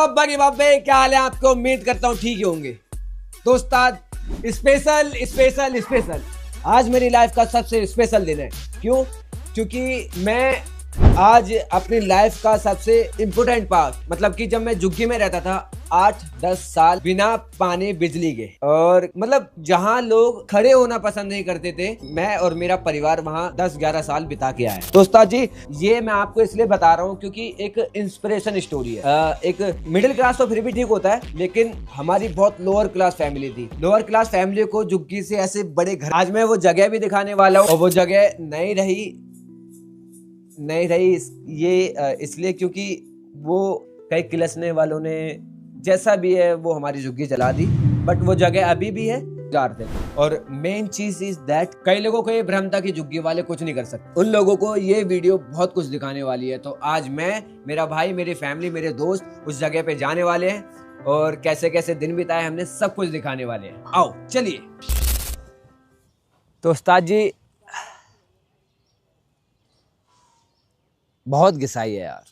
अब्बा के बाबे क्या हाल है आपको। उम्मीद करता हूँ ठीक ही होंगे। दोस्ताद स्पेशल स्पेशल स्पेशल आज मेरी लाइफ का सबसे स्पेशल दिन है। क्यों? क्योंकि मैं आज अपनी लाइफ का सबसे इम्पोर्टेंट पार्ट, मतलब कि जब मैं झुग्गी में रहता था 8-10 साल बिना पानी बिजली के, और मतलब जहाँ लोग खड़े होना पसंद नहीं करते थे, मैं और मेरा परिवार वहाँ 10-11 साल बिता के आए। दोस्ता जी, ये मैं आपको इसलिए बता रहा हूँ क्योंकि एक इंस्पिरेशन स्टोरी है। एक मिडिल क्लास तो फिर भी ठीक होता है, लेकिन हमारी बहुत लोअर क्लास फैमिली थी। लोअर क्लास फैमिली को झुग्गी से ऐसे बड़े घर, आज मैं वो जगह भी दिखाने वाला हूँ। और वो जगह नहीं रही ये इसलिए क्योंकि वो कई किलसने वालों ने, जैसा भी है, वो हमारी झुग्गी जला दी। बट वो जगह अभी भी है थे। और मेन चीज इज दैट कई लोगों को ये भ्रम था कि झुग्गी वाले कुछ नहीं कर सकते। उन लोगों को ये वीडियो बहुत कुछ दिखाने वाली है। तो आज मैं, मेरा भाई, मेरी फैमिली, मेरे दोस्त उस जगह पे जाने वाले हैं और कैसे कैसे दिन बिताए हमने, सब कुछ दिखाने वाले हैं। आओ चलिए। तो उस्ताद जी, बहुत घिसाई है यार,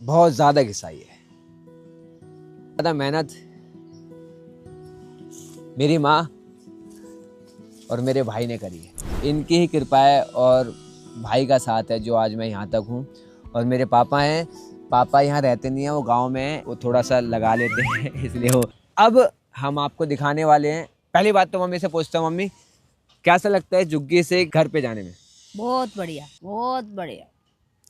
बहुत ज्यादा घिसाई है। ज्यादा मेहनत मेरी माँ और मेरे भाई ने करी है। इनकी ही कृपा है और भाई का साथ है जो आज मैं यहाँ तक हूँ। और मेरे पापा हैं, पापा यहाँ रहते नहीं हैं, वो गांव में हैं, वो थोड़ा सा लगा लेते हैं इसलिए वो। अब हम आपको दिखाने वाले हैं। पहली बात तो मम्मी से पूछता हूँ, मम्मी कैसा लगता है झुग्गी से घर पे जाने में? बहुत बढ़िया, बहुत बढ़िया।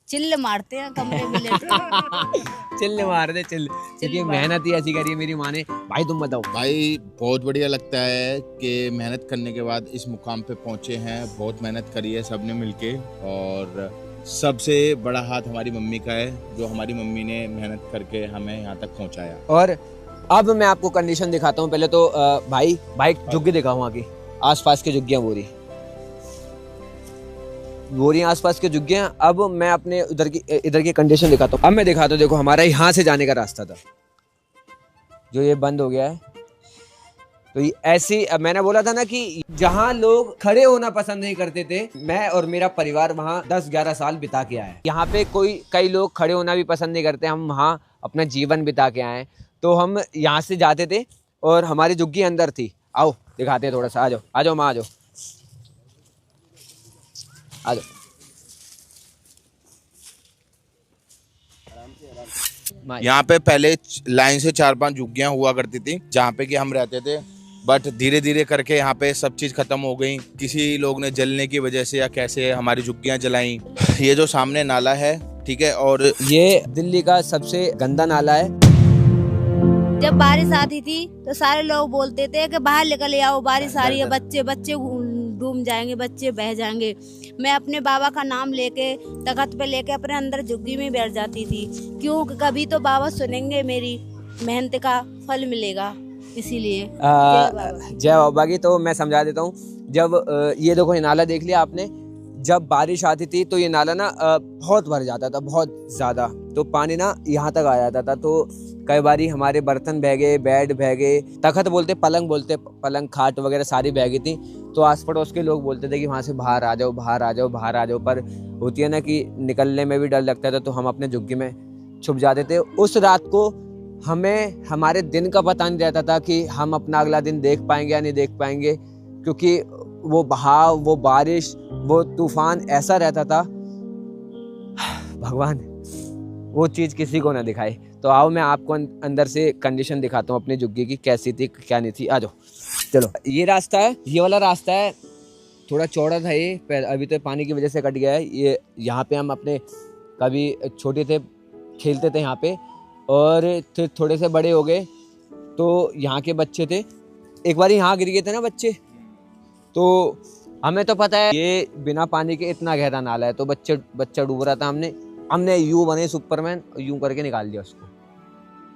चिल्ल मारते हैं कमरे में लेटे। चिल्ल मार दे, चिल्ल, क्योंकि मेहनत ही ऐसी करी है मेरी माँ ने। भाई तुम बताओ। भाई बहुत बढ़िया लगता है कि मेहनत करने के बाद इस मुकाम पे पहुंचे हैं। बहुत मेहनत करी है सबने मिलके, और सबसे बड़ा हाथ हमारी मम्मी का है, जो हमारी मम्मी ने मेहनत करके हमें यहाँ तक पहुँचाया। और अब मैं आपको कंडीशन दिखाता हूँ। पहले तो भाई झुग्गी दिखाओ वहाँ की, आसपास की झुग्गियाँ बोरी आसपास के झुग्गियां। अब मैं अपने इधर की कंडीशन दिखाता हूँ। अब मैं दिखाता हूँ, देखो हमारा यहाँ से जाने का रास्ता था जो ये बंद हो गया है। तो ये ऐसी, अब मैंने बोला था ना कि जहाँ लोग खड़े होना पसंद नहीं करते थे, मैं और मेरा परिवार वहाँ 10-11 साल बिता के आए। यहाँ पे कई लोग खड़े होना भी पसंद नहीं करते, हम वहाँ अपना जीवन बिता के आए। तो हम यहाँ से जाते थे और हमारी झुग्गी अंदर थी। आओ दिखाते हैं थोड़ा सा, आ जाओ माँ, आ जाओ। यहाँ पे पहले लाइन से 4-5 झुग्गियां हुआ करती थी जहाँ पे कि हम रहते थे। बट धीरे धीरे करके यहाँ पे सब चीज खत्म हो गई। किसी लोग ने जलने की वजह से या कैसे हमारी झुग्गियां जलाई। ये जो सामने नाला है, ठीक है, और ये दिल्ली का सबसे गंदा नाला है। जब बारिश आती थी तो सारे लोग बोलते थे कि बाहर निकल आओ, बारिश आ रही है, बच्चे डूब जाएंगे, बच्चे बह जाएंगे। मैं अपने बाबा का नाम लेके तख्त पे लेके अपने अंदर झुग्गी में बैठ जाती थी। क्यों? कभी तो बाबा सुनेंगे, मेरी मेहनत का फल मिलेगा, इसीलिए जय बाबा की। तो मैं समझा देता हूँ। जब ये देखो, ये नाला देख लिया आपने। जब बारिश आती थी तो ये नाला ना बहुत भर जाता था, बहुत ज्यादा। तो पानी ना यहाँ तक आ जाता था। तो कई बारी हमारे बर्तन बह गए, बेड बह गए, तख्त बोलते, पलंग खाट वगैरह सारी बह गई थी। तो आस पड़ोस के लोग बोलते थे कि वहाँ से बाहर आ जाओ, बाहर आ जाओ, बाहर आ जाओ। पर होती है ना कि निकलने में भी डर लगता था, तो हम अपने झुग्गी में छुप जाते थे। उस रात को हमें हमारे दिन का पता नहीं रहता था कि हम अपना अगला दिन देख पाएंगे या नहीं देख पाएंगे, क्योंकि वो बहाव, वो बारिश, वो तूफान ऐसा रहता था। भगवान वो चीज किसी को ना दिखाए। तो आओ मैं आपको अंदर से कंडीशन दिखाता हूँ अपनी झुग्गी की, कैसी थी क्या नहीं थी। आ जाओ, चलो। ये रास्ता है, ये वाला रास्ता है, थोड़ा चौड़ा था ये, अभी तो पानी की वजह से कट गया है। ये यहाँ पे हम अपने कभी छोटे थे, खेलते थे यहाँ पे, और फिर थोड़े से बड़े हो गए तो यहाँ के बच्चे थे, एक बार यहाँ गिर गए थे ना बच्चे। तो हमें तो पता है ये बिना पानी के इतना गहरा नाला है, तो बच्चा डूब रहा था। हमने यूं बने सुपरमैन, यूं करके निकाल दिया उसको।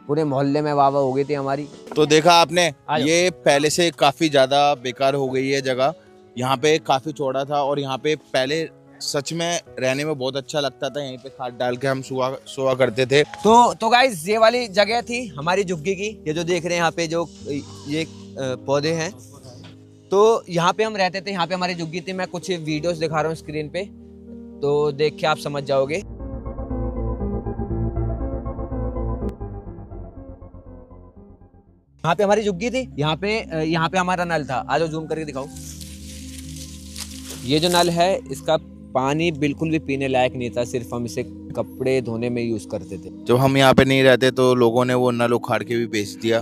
पूरे मोहल्ले में वाह हो गई थी हमारी। तो देखा आपने, ये पहले से काफी ज्यादा बेकार हो गई है जगह। यहाँ पे काफी चौड़ा था और यहाँ पे पहले सच में रहने में बहुत अच्छा लगता था। यहीं पे खाट डाल के हम सोआ करते थे। तो गाइस, ये वाली जगह थी हमारी झुग्गी की। ये जो देख रहे हैं यहाँ पे जो ये पौधे हैं, तो यहाँ पे हम रहते थे, यहाँ पे हमारी झुग्गी थी। मैं कुछ वीडियोस दिखा रहा हूँ स्क्रीन पे, तो देख के आप समझ जाओगे। यहाँ पे हमारी झुग्गी थी, यहाँ पे हमारा नल था। आ जाओ जूम करके दिखाओ। ये जो नल है इसका पानी बिल्कुल भी पीने लायक नहीं था, सिर्फ हम इसे कपड़े धोने में यूज करते थे। जब हम यहाँ पे नहीं रहते तो लोगों ने वो नल उखाड़ के भी बेच दिया।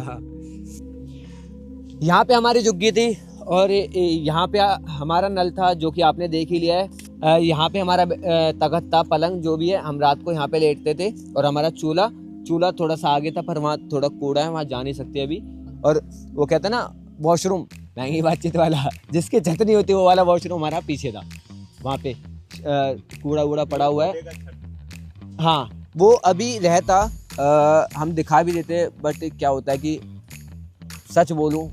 यहाँ पे हमारी झुग्गी थी और यहाँ पे हमारा नल था जो कि आपने देख ही लिया है। यहाँ पे हमारा तख्त था, पलंग जो भी है, हम रात को यहाँ पे लेटते थे। और हमारा चूल्हा थोड़ा सा आगे था, पर वहाँ थोड़ा कूड़ा है, वहाँ जा नहीं सकते अभी। और वो कहते हैं ना वॉशरूम, महंगी बातचीत वाला, जिसकी छत नहीं होती वो वाला वॉशरूम हमारा पीछे था। वहाँ पे कूड़ा वूड़ा पड़ा हुआ है। हाँ वो अभी रहता, हम दिखा भी देते, बट क्या होता है कि सच बोलूं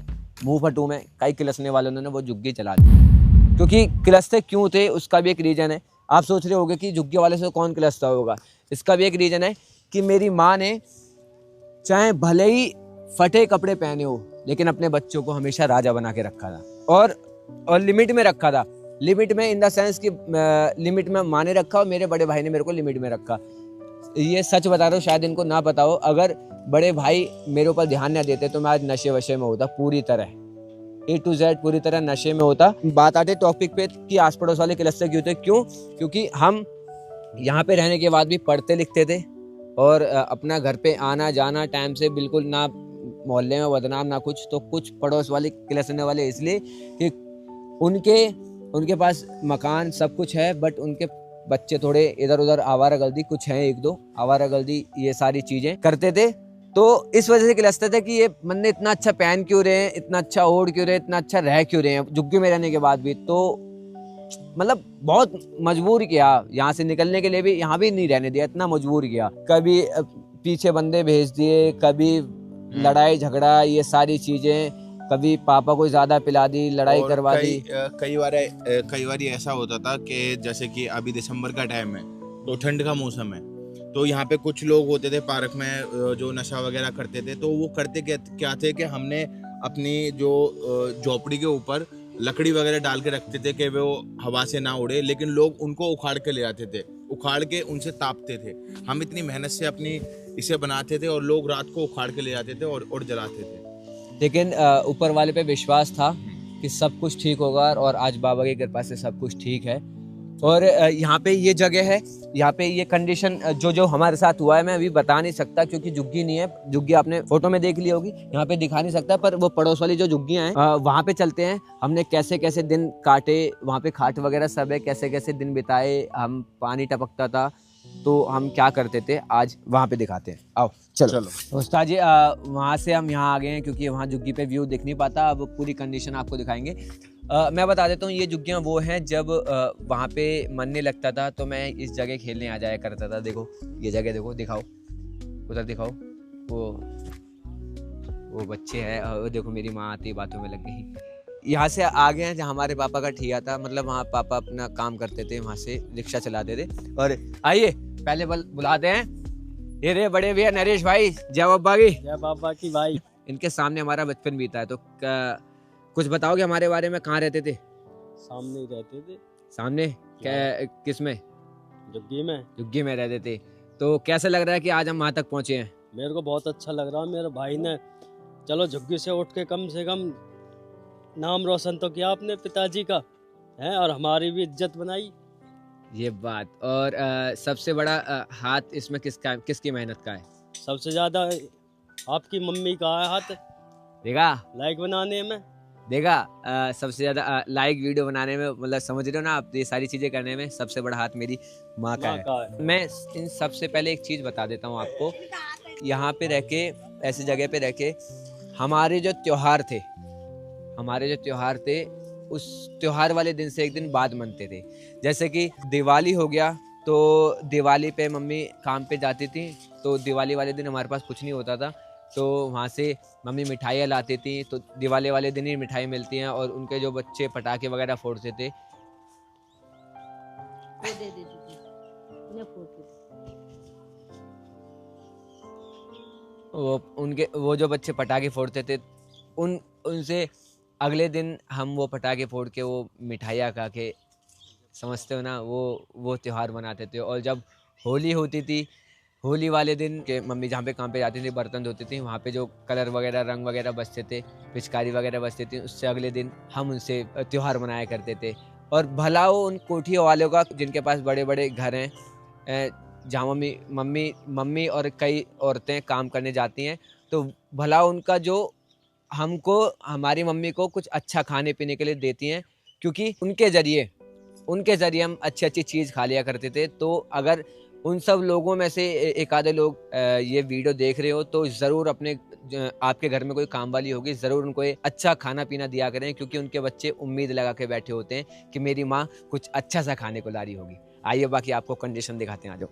मुंह फटू में, कई किलसने वालों ने वो झुग्गी चला दी। क्योंकि किलसते क्यों थे उसका भी एक रीज़न है। आप सोच रहे होंगे कि झुग्गी वाले से कौन किलसता होगा, इसका भी एक रीज़न है कि मेरी माँ ने चाहे भले ही फटे कपड़े पहने हो लेकिन अपने बच्चों को हमेशा राजा बना के रखा था। और लिमिट में रखा था। लिमिट में इन द सेंस कि लिमिट में माँ ने रखा और मेरे बड़े भाई ने मेरे को लिमिट में रखा। ये सच बता रहा हूँ, शायद इनको ना पता हो। अगर बड़े भाई मेरे ऊपर ध्यान न देते तो मैं आज नशे वशे में होता, पूरी तरह A to Z पूरी तरह नशे में होता। बात आते टॉपिक पे कि आस पड़ोस वाले किलसते क्यों थे। क्योंकि हम यहाँ पे रहने के बाद भी पढ़ते लिखते थे और अपना घर पे आना जाना टाइम से, बिल्कुल ना मोहल्ले में बदनाम ना कुछ। तो कुछ पड़ोस वाले किलसने वाले इसलिए कि उनके पास मकान सब कुछ है, बट उनके बच्चे थोड़े इधर उधर आवारागर्दी, कुछ हैं एक दो आवारागर्दी, ये सारी चीजें करते थे। तो इस वजह से किलसते थे कि ये बंदे इतना अच्छा पहन क्यों रहे हैं, इतना अच्छा ओढ़ क्यों रहे हैं, इतना अच्छा रह क्यों रहे हैं झुग्गी में रहने के बाद भी। तो मतलब बहुत मजबूर किया, यहाँ से निकलने के लिए भी यहाँ भी नहीं रहने दिया, इतना मजबूर किया। कभी पीछे बंदे भेज दिए, कभी लड़ाई झगड़ा, ये सारी चीजें, कभी पापा को ज्यादा पिला दी, लड़ाई करवा दी। कई बार ऐसा होता था कि जैसे कि अभी दिसंबर का टाइम है तो ठंड का मौसम है, तो यहाँ पे कुछ लोग होते थे पार्क में जो नशा वगैरह करते थे। तो वो करते क्या थे कि हमने अपनी जो झोपड़ी के ऊपर लकड़ी वगैरह डाल के रखते थे कि वो हवा से ना उड़े, लेकिन लोग उनको उखाड़ के ले आते थे, उखाड़ के उनसे तापते थे। हम इतनी मेहनत से अपनी इसे बनाते थे और लोग रात को उखाड़ के ले आते थे और जलाते थे। लेकिन ऊपर वाले पे विश्वास था कि सब कुछ ठीक होगा, और आज बाबा की कृपा से सब कुछ ठीक है। और यहाँ पे ये जगह है, यहाँ पे ये कंडीशन जो हमारे साथ हुआ है मैं अभी बता नहीं सकता, क्योंकि झुग्गी नहीं है। झुग्गी आपने फोटो में देख ली होगी, यहाँ पे दिखा नहीं सकता। पर वो पड़ोस वाली जो झुग्गियाँ हैं वहाँ पे चलते हैं। हमने कैसे कैसे दिन काटे, वहाँ पे खाट वगैरह सब है, कैसे कैसे दिन बिताए, हम पानी टपकता था तो हम क्या करते थे, आज वहाँ पे दिखाते हैं। आओ चलो। उस्ताद जी वहाँ से हम यहाँ आ गए हैं क्योंकि वहाँ झुग्गी पे व्यू दिख नहीं पाता। अब पूरी कंडीशन आपको दिखाएंगे। मैं बता देता हूँ, ये झुग्गियाँ वो हैं जब वहाँ पे मन नहीं लगता था तो मैं इस जगह खेलने आ जाया करता था। देखो ये जगह, देखो दिखाओ, उधर दिखाओ, वो बच्चे हैं। वो देखो मेरी माँ आती बातों में लग गई। यहाँ से आ गए हैं जहाँ हमारे पापा का ठिया था, मतलब वहाँ पापा अपना काम करते थे, वहाँ से रिक्शा चलाते थे। और आइए पहले बुलाते हैं ये रे बड़े भैया नरेश भाई, जय बाबा की। जय बाबा की भाई। इनके सामने हमारा बचपन बीता है, तो कुछ बताओगे हमारे बारे में? कहाँ रहते थे? सामने ही रहते थे। सामने क्या, किस में? झुग्गी में रहते थे। तो कैसा लग रहा है कि आज हम वहाँ तक पहुँचे हैं? मेरे को बहुत अच्छा लग रहा है। मेरे भाई ने चलो झुग्गी से उठ के कम से कम नाम रोशन तो किया अपने पिताजी का है, और हमारी भी इज्जत बनाई। ये बात। और सबसे बड़ा हाथ इसमें किसकी मेहनत का है? सबसे ज्यादा आपकी मम्मी का है हाथ। देखा लाइक बनाने में, देखा सबसे ज्यादा लाइक वीडियो बनाने में, मतलब समझ रहे हो ना आप, ये सारी चीजें करने में सबसे बड़ा हाथ मेरी माँ का है। मैं इन सबसे पहले एक चीज बता देता हूँ आपको। यहाँ पे रह के, ऐसी जगह पे रह के, हमारे जो त्योहार थे उस त्योहार वाले दिन से एक दिन बाद मनते थे। जैसे कि दिवाली हो गया, तो दिवाली पे मम्मी काम पे जाती थी, तो दिवाली वाले दिन हमारे पास कुछ नहीं होता था, तो वहाँ से मम्मी मिठाइयाँ लाती थी। तो दिवाली वाले दिन ही मिठाई मिलती हैं, और उनके जो बच्चे पटाखे वगैरह फोड़ते थे वो जो बच्चे पटाखे फोड़ते थे उनसे अगले दिन हम वो पटाखे फोड़ के, वो मिठाइयाँ खा के, समझते हो ना, वो त्यौहार मनाते थे। और जब होली होती थी होली वाले दिन के मम्मी जहाँ पे काम पे जाती थी, बर्तन धोती थी, वहाँ पे जो कलर वगैरह रंग वगैरह बचते थे, पिचकारी वगैरह बचती थी, उससे अगले दिन हम उनसे त्यौहार मनाया करते थे। और भला हो उन कोठियों वालों का जिनके पास बड़े बड़े घर हैं, जहाँ मम्मी मम्मी मम्मी और कई औरतें काम करने जाती हैं, तो भला उनका जो हमको हमारी मम्मी को कुछ अच्छा खाने पीने के लिए देती हैं, क्योंकि उनके ज़रिए हम अच्छी चीज़ खा लिया करते थे। तो अगर उन सब लोगों में से एक आधे लोग ये वीडियो देख रहे हो तो ज़रूर आपके घर में कोई काम वाली होगी, ज़रूर उनको ये अच्छा खाना पीना दिया करें, क्योंकि उनके बच्चे उम्मीद लगा के बैठे होते हैं कि मेरी माँ कुछ अच्छा सा खाने को ला रही होगी। आइए बाकी आपको कंडीशन दिखाते हैं, आ जाओ।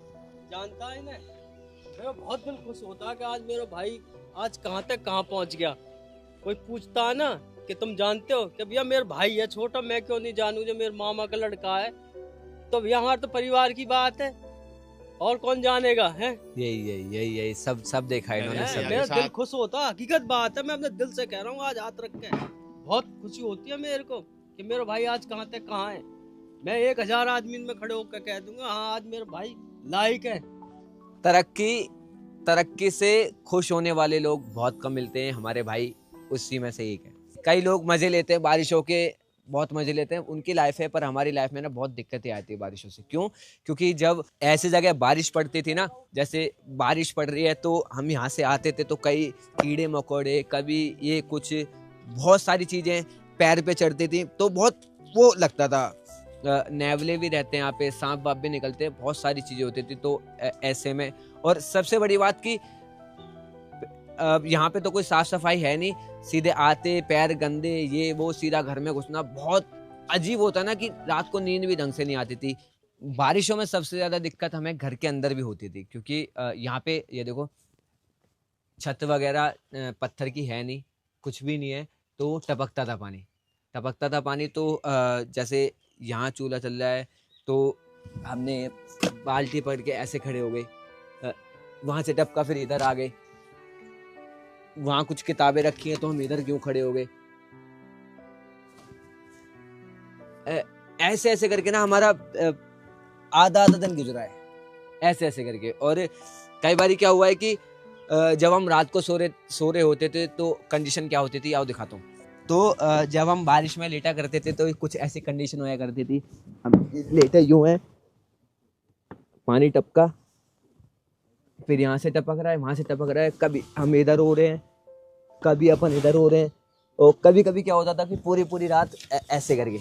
जानता है ना, मेरा बहुत दिल खुश होता है कि आज मेरा भाई आज कहाँ तक कहाँ पहुँच गया। कोई पूछता है ना कि तुम जानते हो कि भैया मेरा भाई है छोटा, मैं क्यों नहीं जानूं, जो मेरे मामा का लड़का है, तो भैया हमारे तो परिवार की बात है, और कौन जानेगा है। यही सब देखा है इन्होंने, सब मेरा दिल खुश होता है, हकीकत बात है, मैं अपने दिल से कह रहा हूँ। आज हाथ रख के बहुत खुशी होती है मेरे को कि मेरा भाई आज कहाँ तक कहाँ है। मैं 1000 आदमी में खड़े होकर कह दूंगा हाँ आज मेरा भाई लायक है। तरक्की से खुश होने वाले लोग बहुत कम मिलते हैं, हमारे भाई उसी में से एक है। कई लोग मजे लेते हैं बारिशों के, बहुत मजे लेते हैं, उनकी लाइफ है, पर हमारी लाइफ में ना बहुत दिक्कतें आती है बारिशों से। क्यों? क्योंकि जब ऐसी जगह बारिश पड़ती थी ना, जैसे बारिश पड़ रही है तो हम यहाँ से आते थे तो कई कीड़े मकोड़े, कभी ये कुछ बहुत सारी चीजें पैर पे चढ़ती थी, तो बहुत वो लगता था। नेवले भी रहते हैं यहाँ पे, सांप वाप भी निकलते हैं, बहुत सारी चीजें होती थी। तो ऐसे में, और सबसे बड़ी बात की यहाँ पे तो कोई साफ सफाई है नहीं, सीधे आते पैर गंदे, ये वो, सीधा घर में घुसना बहुत अजीब होता ना कि रात को नींद भी ढंग से नहीं आती थी। बारिशों में सबसे ज्यादा दिक्कत हमें घर के अंदर भी होती थी, क्योंकि यहाँ पे ये देखो छत वगैरह पत्थर की है नहीं, कुछ भी नहीं है, तो टपकता था पानी। तो जैसे यहाँ चूल्हा चल रहा है तो हमने बाल्टी पकड़ के ऐसे खड़े हो गए, वहां से टपका, फिर इधर आ गए, वहां कुछ किताबें रखी हैं तो हम इधर क्यों खड़े हो गए। ऐसे ऐसे करके ना हमारा आधा दिन गुजरा है, ऐसे ऐसे करके। और कई बार क्या हुआ है कि जब हम रात को सो रहे होते थे तो कंडीशन क्या होती थी, आओ दिखाता हूँ। तो जब हम बारिश में लेटा करते थे तो कुछ ऐसी कंडीशन होया करती थी। हम लेटे यूं हैं, पानी टपका, फिर यहाँ से टपक रहा है, वहां से टपक रहा है, कभी हम इधर हो रहे हैं, कभी अपन इधर हो रहे हैं। और कभी कभी क्या होता था कि पूरी रात ऐसे करके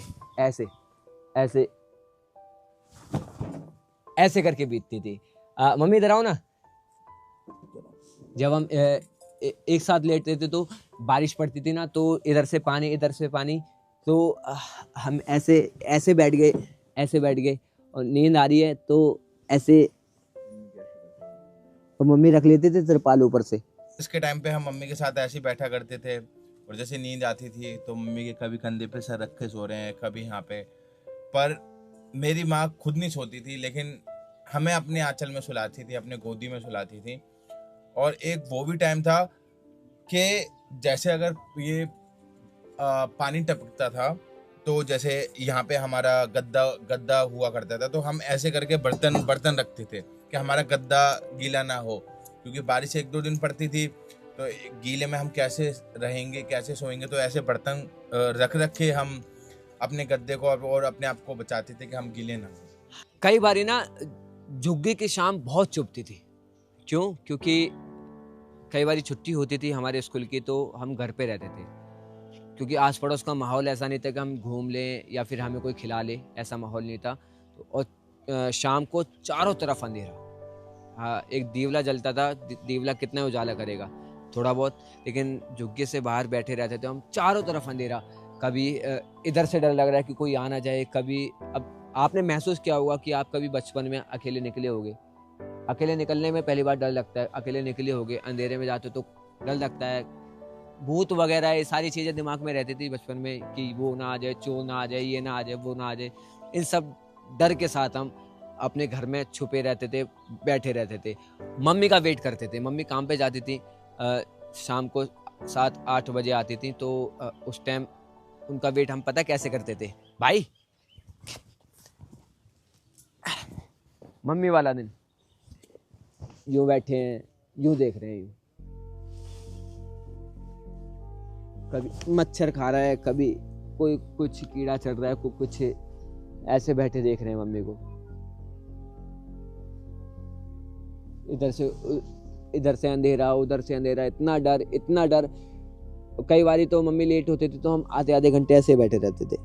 ऐसे करके बीतती थी। मम्मी इधर आओ ना। जब हम एक साथ लेटते थे तो बारिश पड़ती थी ना, तो इधर से पानी, तो हम ऐसे बैठ गए और नींद आ रही है तो ऐसे, तो मम्मी रख लेते थे तिरपाल ऊपर से। इसके टाइम पे हम मम्मी के साथ ऐसे ही बैठा करते थे, और जैसे नींद आती थी तो मम्मी के कभी कंधे पे सर रख के सो रहे हैं, कभी यहाँ पे। पर मेरी माँ खुद नहीं सोती थी, लेकिन हमें अपने आंचल में सुलाती थी, अपने गोदी में सुलाती थी। और एक वो भी टाइम था कि जैसे अगर ये पानी टपकता था तो जैसे यहाँ पे हमारा गद्दा हुआ करता था, तो हम ऐसे करके बर्तन रखते थे कि हमारा गद्दा गीला ना हो, क्योंकि बारिश 1-2 दिन पड़ती थी तो गीले में हम कैसे रहेंगे, कैसे सोएंगे। तो ऐसे बर्तन रख के हम अपने गद्दे को और अपने आप को बचाते थे कि हम गीले ना हो। कई बारी ना झुग्गी की शाम बहुत चुभती थी। क्यों? क्योंकि कई बारी छुट्टी होती थी हमारे स्कूल की, तो हम घर पे रहते थे, क्योंकि आस पड़ोस का माहौल ऐसा नहीं था कि हम घूम लें या फिर हमें कोई खिला ले, ऐसा माहौल नहीं था। और शाम को चारों तरफ अंधेरा, हाँ, एक दीवला जलता था, दीवला कितना उजाला करेगा, थोड़ा बहुत, लेकिन झुग्गी से बाहर बैठे रहते थे हम, चारों तरफ अंधेरा। कभी इधर से डर लग रहा है कि कोई आ ना जाए, कभी, अब आपने महसूस किया होगा कि आप कभी बचपन में अकेले निकले होगे, अकेले निकलने में पहली बार डर लगता है, अकेले निकले होगे, अंधेरे में जाते तो डर लगता है, भूत वगैरह ये सारी चीज़ें दिमाग में रहती थी बचपन में कि वो ना आ जाए, चोर ना आ जाए, ये ना आ जाए, वो ना आ जाए। इन सब डर के साथ हम अपने घर में छुपे रहते थे, बैठे रहते थे, मम्मी का वेट करते थे। मम्मी काम पे जाती थी, शाम को 7-8 बजे आती थी, तो उस टाइम उनका वेट हम पता कैसे करते थे भाई। मम्मी वाला दिन यूं बैठे हैं, यूं देख रहे हैं, यूं कभी मच्छर खा रहा है, कभी कोई कुछ कीड़ा चढ़ रहा है, कोई कुछ, ऐसे बैठे देख रहे हैं मम्मी को। इधर से अंधेरा, उधर से अंधेरा, इतना डर, इतना डर। कई बारी तो मम्मी लेट होती थी तो हम आधे आधे घंटे ऐसे बैठे रहते थे,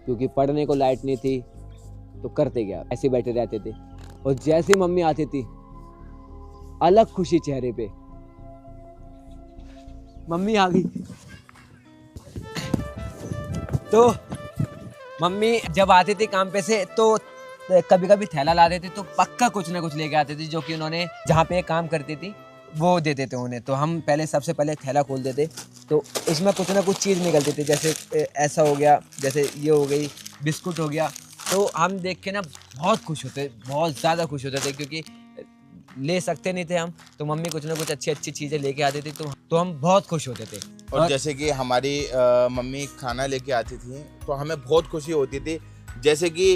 क्योंकि पढ़ने को लाइट नहीं थी तो करते क्या, ऐसे बैठे रहते थे। और जैसे मम्मी आती थी, अलग खुशी चेहरे पे, मम्मी आ गई। तो मम्मी जब आती थी काम पे से तो कभी कभी थैला ला देती, तो पक्का कुछ ना कुछ लेके आती थी, जो कि उन्होंने जहाँ पे काम करती थी वो देते थे उन्हें। तो हम पहले सबसे पहले थैला खोल देते, तो उसमें कुछ ना कुछ चीज़ निकलती थी, जैसे ऐसा हो गया, जैसे ये हो गई, बिस्कुट हो गया। तो हम देख के ना बहुत खुश होते, बहुत ज़्यादा खुश होते थे, क्योंकि ले सकते नहीं थे हम, तो मम्मी कुछ ना कुछ अच्छी अच्छी चीज़ें लेके आती थी, तो हम बहुत खुश होते थे। और जैसे कि हमारी मम्मी खाना लेके आती थी तो हमें बहुत खुशी होती थी। जैसे कि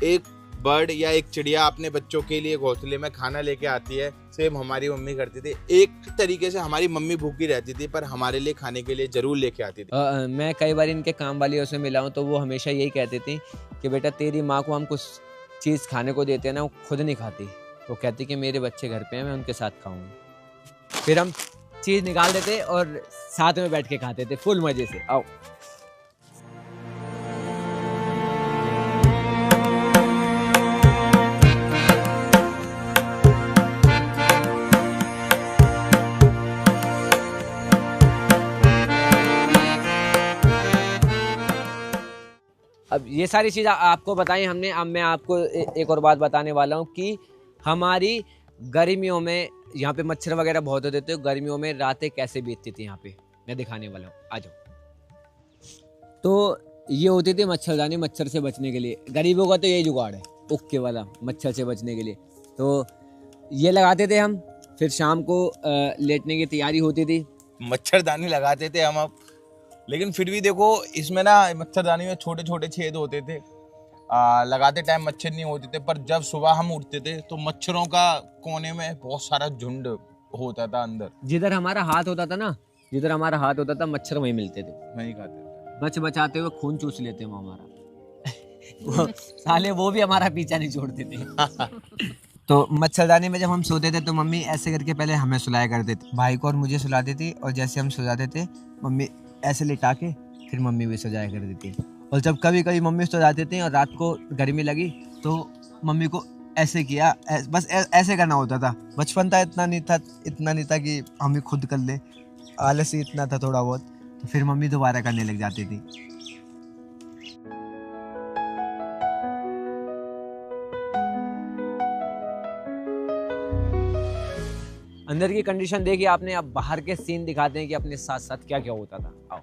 एक बर्ड या एक चिड़िया अपने बच्चों के लिए घोंसले में खाना लेके आती है, सेम हमारी मम्मी करती थी। एक तरीके से हमारी मम्मी भूखी रहती थी पर हमारे लिए खाने के लिए जरूर लेके आती थी। मैं कई बार इनके काम वालियों से मिला हूँ, तो वो हमेशा यही कहती थी कि बेटा तेरी माँ को हम कुछ चीज़ खाने को देते हैं ना, वो खुद नहीं खाती। वो कहती कि मेरे बच्चे घर पे हैं, मैं उनके साथ खाऊंगी। फिर हम चीज़ निकाल देते और साथ में बैठ के खाते थे फुल मज़े से। आओ, अब ये सारी चीज़ आपको बताई हमने। अब मैं आपको एक और बात बताने वाला हूँ कि हमारी गर्मियों में यहाँ पे मच्छर वगैरह बहुत होते थे, गर्मियों में रातें कैसे बीतती थी यहाँ पे मैं दिखाने वाला हूँ, आ जाओ। तो ये होती थी मच्छरदानी, मच्छर से बचने के लिए। गरीबों का तो यही जुगाड़ है, उक्के वाला, मच्छर से बचने के लिए। तो ये लगाते थे हम, फिर शाम को लेटने की तैयारी होती थी। मच्छरदानी लगाते थे हम अब, लेकिन फिर भी देखो इसमें ना मच्छरदानी में छोटे छोटे छेद होते थे। लगाते टाइम मच्छर नहीं होते थे, पर जब सुबह हम उठते थे तो मच्छरों का कोने में बहुत सारा झुंड होता था अंदर। जिधर हमारा हाथ होता था ना, जिधर हमारा हाथ होता था, मच्छर वहीं मिलते थे, वहीं खाते थे। बच बचाते हुए खून चूस लेते वो हमारा। वो साले वो भी हमारा पीछा नहीं छोड़ते थे। तो मच्छरदानी में जब हम सोते थे तो मम्मी ऐसे करके पहले हमें सुलाया करते थे, भाई को और मुझे सुलाती थी। और जैसे हम सो जाते थे, मम्मी ऐसे लिटा के फिर मम्मी भी सजाया कर देती। और जब कभी कभी मम्मी सो जाती थी और रात को गर्मी लगी तो मम्मी को ऐसे किया, बस ऐसे करना होता था। बचपन था, इतना नहीं था कि हम ही खुद कर ले, आलस ही इतना था थोड़ा बहुत। तो फिर मम्मी दोबारा करने लग जाती थी। अंदर की कंडीशन देखी आपने, अब बाहर के सीन दिखाते हैं कि अपने साथ साथ क्या क्या होता था। आओ।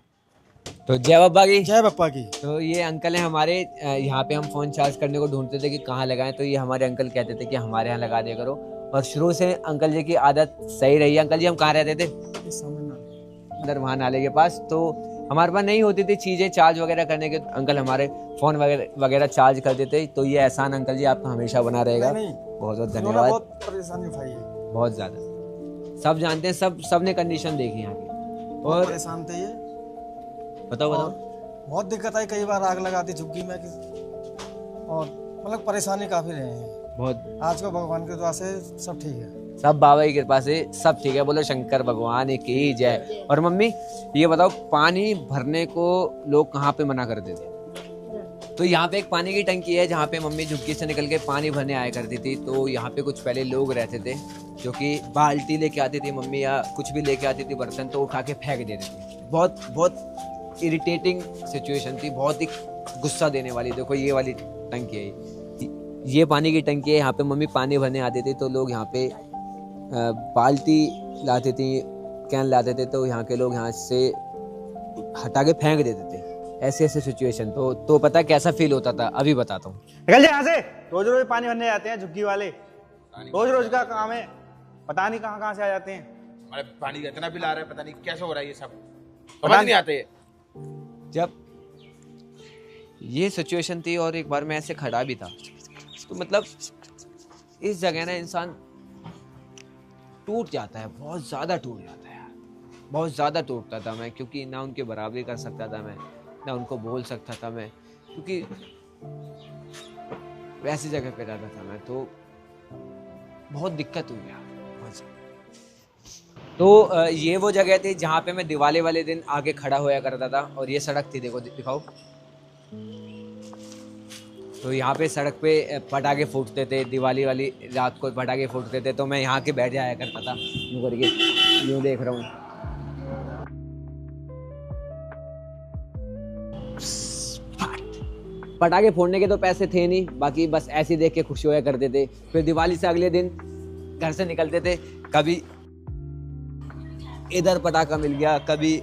तो जय बप्पा की। जय बप्पा की। तो ये अंकल हैं हमारे, यहाँ पे हम फोन चार्ज करने को ढूंढते थे कि कहाँ लगाएं, तो ये हमारे अंकल कहते थे कि हमारे यहाँ लगा दिया करो। और शुरू से अंकल जी की आदत सही रही है। अंकल जी हम कहाँ रहते थे? अंदर वहाँ नाले के पास। तो हमारे पास नहीं होती थी चीज़ें चार्ज वगैरह करने के, अंकल हमारे फ़ोन वगैरह चार्ज कर देते। तो ये एहसान अंकल जी आपका हमेशा बना रहेगा। बहुत बहुत धन्यवाद। बहुत परेशानी उठाई है, बहुत ज़्यादा, सब जानते हैं, सबने कंडीशन देखी यहाँ की। और परेशान थे ये। बताओ। बहुत दिक्कत आई, कई बार आग लगाती झुग्गी में और मतलब परेशानी काफी रहे हैं बहुत। आज को भगवान की दुआ से सब ठीक है, सब बाबा की कृपा से सब ठीक है। बोलो शंकर भगवान की जय। और मम्मी ये बताओ, पानी भरने को लोग कहाँ पे मना करते थे? तो यहाँ पे एक पानी की टंकी है जहाँ पे मम्मी झुग्गी से निकल के पानी भरने आया करती थी। तो यहाँ पे कुछ पहले लोग रहते थे जो कि बाल्टी लेके आती थी मम्मी, या कुछ भी लेके आती थी बर्तन, तो उठा के फेंक देती थी। बहुत इरिटेटिंग सिचुएशन थी, बहुत ही गुस्सा देने वाली। देखो ये वाली टंकी है, ये पानी की टंकी है। यहाँ पे मम्मी पानी भरने आती थी तो लोग यहाँ पे बाल्टी लाते थे, कैन लाते थे, तो यहाँ के लोग यहाँ से हटा के फेंक देते थे। ऐसे ऐसे सिचुएशन तो पता कैसा फील होता था, अभी बताता हूँ। निकल जाए यहाँ से। रोज रोज पानी भरने जाते हैं झुग्गी वाले, रोज रोज का काम है, पता नहीं कहाँ कहाँ से आ जाते हैं। हमारे पानी का इतना बिल आ रहा है, पता नहीं कैसे हो रहा है ये सब, समझ नहीं आते। जब ये सिचुएशन थी और एक बार मैं ऐसे खड़ा भी था। तो मतलब इस जगह ना इंसान टूट जाता है, बहुत ज़्यादा टूट जाता है यार, बहुत ज़्यादा टूटता था मैं, क्योंकि ना उनकी बराबरी कर सकता था मैं, ना उनको बोल सकता था मैं, क्योंकि वैसी जगह पे रहता था मैं। तो बहुत दिक्कत हुई यार, बहुत ज़्यादा। तो ये वो जगह थी जहाँ पे मैं दिवाली वाले दिन आगे खड़ा होया करता था, और ये सड़क थी, देखो दिखाओ। तो यहाँ पे सड़क पे पटाखे फूटते थे, दिवाली वाली रात को पटाखे फूटते थे, तो मैं यहाँ के बैठ जाया करता था यूँ करके, यूँ देख रहा हूँ। पटाखे फोड़ने के तो पैसे थे नहीं, बाकी बस ऐसे देख के खुश होया करते थे। फिर दिवाली से अगले दिन घर से निकलते थे, कभी इधर पटाखा मिल गया, कभी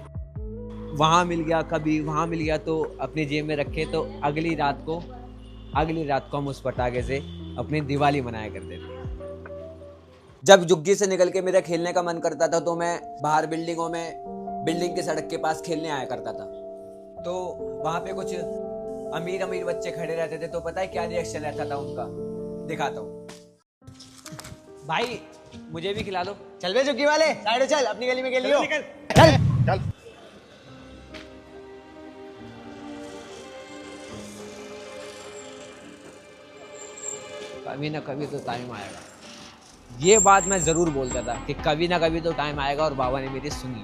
वहाँ मिल गया, कभी वहाँ मिल गया, तो अपनी जेब में रखे, तो अगली रात को हम उस पटाखे से अपनी दिवाली मनाया करते थे। जब जुग्गी से निकल के मेरा खेलने का मन करता था, तो मैं बाहर बिल्डिंग के सड़क के पास खेलने आया करता था। तो वहाँ पे कुछ अमीर बच्चे खड़े रहते थे, तो पता है क्या रिएक्शन रहता था उनका, दिखाता हूँ। भाई मुझे भी खिला दो। चल बे जुग्गी वाले, साइड चल, अपनी गली में खेल लियो। चल चल। कभी ना कभी तो टाइम आएगा, ये बात मैं जरूर बोलता था कि कभी ना कभी तो टाइम आएगा, और बाबा ने मेरी सुन ली।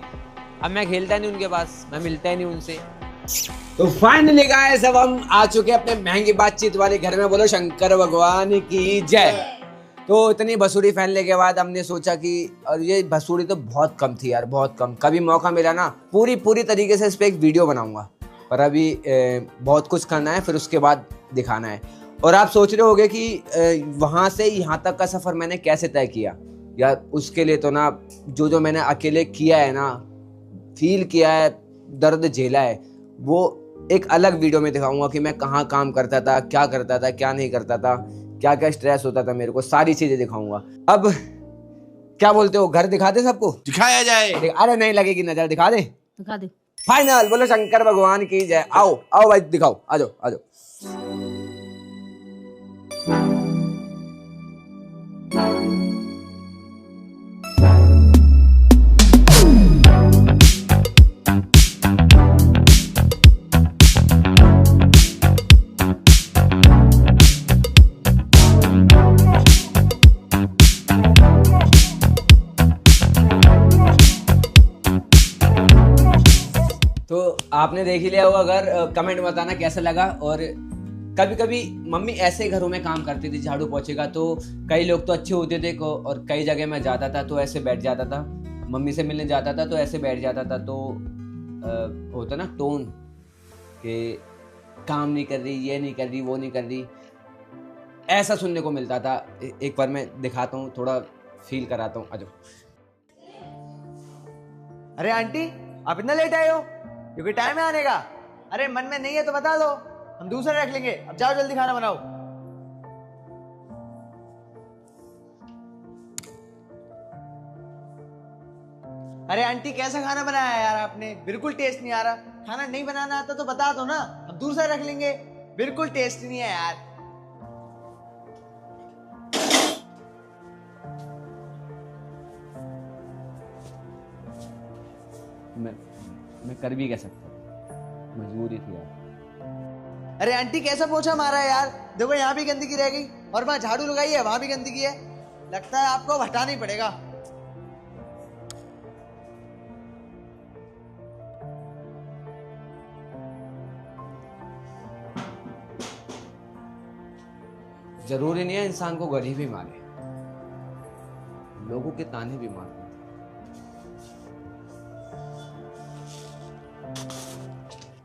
अब मैं खेलता नहीं उनके पास, मैं मिलता ही नहीं उनसे। तो फाइनली गाइस, अब हम आ चुके हैं अपने महंगी बातचीत वाले घर में। बोलो शंकर भगवान की जय। तो इतनी भसूड़ी फैलने के बाद हमने सोचा कि, और ये भसूड़ी तो बहुत कम थी यार, बहुत कम, कभी मौका मिला ना पूरी तरीके से इस पर एक वीडियो बनाऊंगा, पर अभी बहुत कुछ करना है, फिर उसके बाद दिखाना है। और आप सोच रहे होगे कि वहाँ से यहाँ तक का सफ़र मैंने कैसे तय किया यार, उसके लिए तो ना जो मैंने अकेले किया है ना, फील किया है, दर्द झेला है, वो एक अलग वीडियो में दिखाऊंगा कि मैं कहाँ काम करता था, क्या करता था, क्या नहीं करता था, क्या क्या स्ट्रेस होता था मेरे को, सारी चीजें दिखाऊंगा। अब क्या बोलते हो, घर दिखा दे सबको? दिखाया जाए। अरे नहीं लगेगी नजर, दिखा दे। दिखा दे। फाइनल, बोलो शंकर भगवान की जय। आओ आओ भाई दिखाओ, आ जाओ आ जाओ। तो आपने देख ही लिया होगा घर, कमेंट में बताना कैसा लगा। और कभी कभी मम्मी ऐसे घरों में काम करती थी, झाड़ू पोछेगा, तो कई लोग तो अच्छे होते थे और कई जगह मैं जाता था तो ऐसे बैठ जाता था, मम्मी से मिलने जाता था तो ऐसे बैठ जाता था, तो होता ना टोन कि काम नहीं कर रही, ये नहीं कर रही, वो नहीं कर रही, ऐसा सुनने को मिलता था। एक बार मैं दिखाता हूँ, थोड़ा फील कराता हूँ, आ जाओ। अरे आंटी, आप इतना लेट आए हो? क्योंकि टाइम है आने का। अरे मन में नहीं है तो बता दो, हम दूसरा रख लेंगे। अब जाओ जल्दी खाना बनाओ। अरे आंटी, कैसा खाना बनाया है यार आपने? बिल्कुल टेस्ट नहीं आ रहा। खाना नहीं बनाना आता तो बता दो ना, हम दूसरा रख लेंगे। बिल्कुल टेस्ट नहीं है यार। मैं कर भी क्या सकता, मजबूरी थी यार। अरे आंटी, कैसा पोछा मारा है यार? देखो यहाँ भी गंदगी रह गई, और वहां झाड़ू लगाई है, वहां भी गंदगी है। लगता है आपको अब हटाना ही पड़ेगा। जरूरी नहीं है इंसान को गरीबी मारे, लोगों के ताने भी मारते।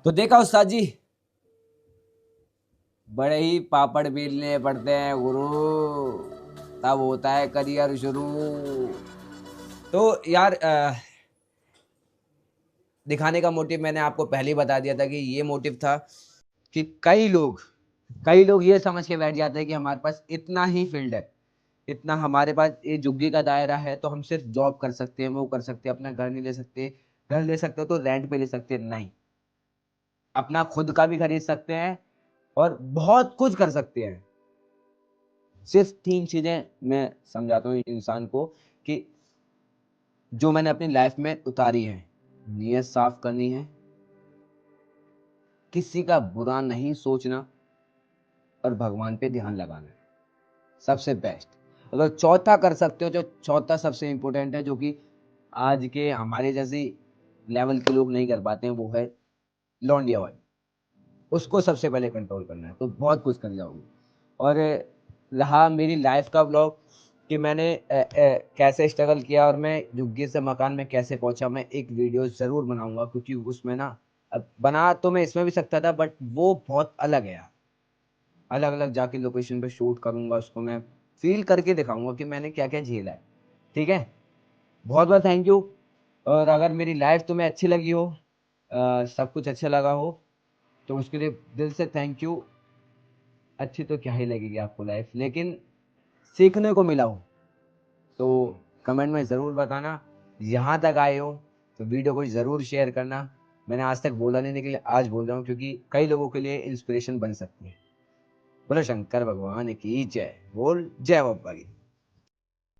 तो देखा उस्ताद जी, बड़े ही पापड़ बेलने पड़ते हैं गुरु, तब होता है करियर शुरू। तो यार दिखाने का मोटिव मैंने आपको पहले ही बता दिया था कि ये मोटिव था कि कई लोग ये समझ के बैठ जाते हैं कि हमारे पास इतना ही फील्ड है, इतना हमारे पास ये झुग्गी का दायरा है, तो हम सिर्फ जॉब कर सकते हैं, वो कर सकते हैं, अपना घर नहीं ले सकते। घर ले सकते हो तो रेंट पे ले सकते हैं, नहीं, अपना खुद का भी खरीद सकते हैं, और बहुत कुछ कर सकते हैं। सिर्फ 3 चीजें मैं समझाता हूँ इंसान को कि जो मैंने अपनी लाइफ में उतारी है। नीयत साफ करनी है, किसी का बुरा नहीं सोचना और भगवान पे ध्यान लगाना है, सबसे बेस्ट। अगर चौथा कर सकते हो, जो चौथा सबसे इम्पोर्टेंट है, जो कि आज के हमारे जैसे लेवल के लोग नहीं कर पाते हैं, वो है लौंडिया वाली। उसको सबसे पहले कंट्रोल करना है तो बहुत कुछ कर जाओगे। और रहा मेरी लाइफ का व्लॉग कि मैंने कैसे स्ट्रगल किया और मैं झुग्गी से मकान में कैसे पहुंचा, मैं एक वीडियो ज़रूर बनाऊंगा, क्योंकि उसमें ना, अब बना तो मैं इसमें भी सकता था बट वो बहुत अलग है यार। अलग अलग जाके लोकेशन पे शूट करूंगा, उसको मैं फील करके दिखाऊंगा कि मैंने क्या क्या झेला है। ठीक है, बहुत बहुत थैंक यू। और अगर मेरी लाइफ तुम्हें अच्छी लगी हो, सब कुछ अच्छा लगा हो, तो उसके लिए दिल से थैंक यू। अच्छी तो क्या ही लगेगी आपको लाइफ, लेकिन सीखने को मिला हो तो कमेंट में ज़रूर बताना। यहाँ तक आए हो तो वीडियो को ज़रूर शेयर करना। मैंने आज तक बोला नहीं, लेकिन आज बोल रहा हूँ क्योंकि कई लोगों के लिए इंस्पिरेशन बन सकती है। बोलो शंकर भगवान की जय। बोल जय बाबा की।